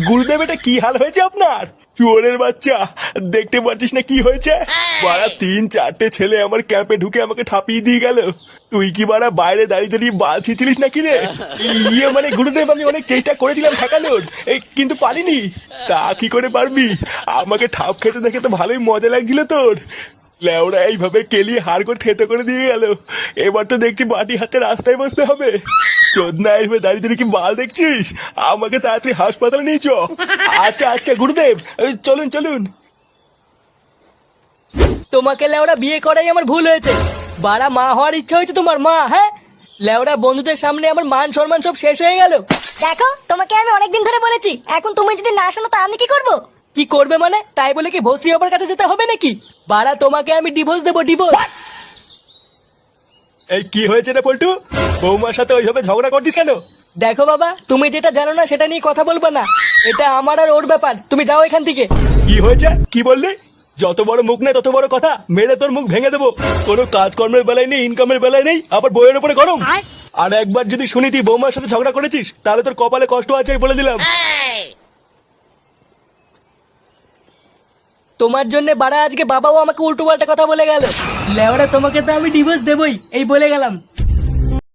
গুরুদেব, এটা কি হাল হয়েছে আপনার? শুয়োরের বাচ্চা, দেখতে পাচ্ছিস না কি হয়েছে? বাড়া 3-4টে ছেলে আমার ক্যাম্পে ঢুকে আমাকে ঠাপিয়ে দিয়ে গেল। তুই কি বাড়া বাইরে দাঁড়িয়ে দাঁড়িয়ে বাল ছিঁচিলিস নাকি রে? মানে গুরুদেব, আমি অনেক চেষ্টা করেছিলাম ঠেকানোর, কিন্তু পারিনি। তা কি করে পারবি? আমাকে ঠাপ খেতে দেখে তো ভালোই মজা লাগছিল তোর। লেওরা এইভাবে কেলিয়ে হাড় করে থেতো করে দিয়ে গেল। এবার তো দেখছি বাটি হাতে রাস্তায় বসতে হবে। চোদনা এইভাবে দাঁড়িয়ে দাঁড়িয়ে কি বাল দেখছিস? আমাকে তাড়াতাড়ি হাসপাতালে নিয়ে চ। আচ্ছা আচ্ছা গুরুদেব, চলুন চলুন। তোমাকে লেওরা বিয়ে করাই আমার ভুল হয়েছে। বাড়া মা হওয়ার ইচ্ছা হয়েছে তোমার, মা? হ্যাঁ, লেওরা বন্ধুদের সামনে আমার মান সম্মান সব শেষ হয়ে গেল। দেখো, তোমাকে আমি অনেকদিন ধরে বলেছি, এখন তুমি যদি না শোনো তা আমি কি করব? কি করবে মানে? তাই বলে কি ভস্রী বাবার কাছে যেতে হবে নাকি? বাড়া তোমাকে আমি ডিভোর্স দেবো, ডিভোর্স। এই কি হয়েছে রে পল্টু? বৌমার সাথে ওইভাবে ঝগড়া করছিস কেন? দেখো বাবা, তুমি যেটা জানো না সেটা নিয়ে কথা বলবো না। এটা আমার আর ওর ব্যাপার, তুমি যাও এখান থেকে। কি হয়েছে? কি বললি? যত বড় মুখ নেই তত বড় কথা, মেরে তোর মুখ ভেঙে দেবো। কোনো কাজকর্মের বেলায় নেই, ইনকামের বেলায় নেই, আবার বইয়ের উপরে গরম। আর একবার যদি শুনি তুই বৌমার সাথে ঝগড়া করেছিস, তাহলে তোর কপালে কষ্ট আছে বলে দিলাম। তোমার জন্য বাড়া আজকে বাবাও আমাকে উল্টো পাল্টা কথা বলে গেল। লেওরা তোমাকে তো আমি ডিভোর্স দেবই, এই বলে গেলাম।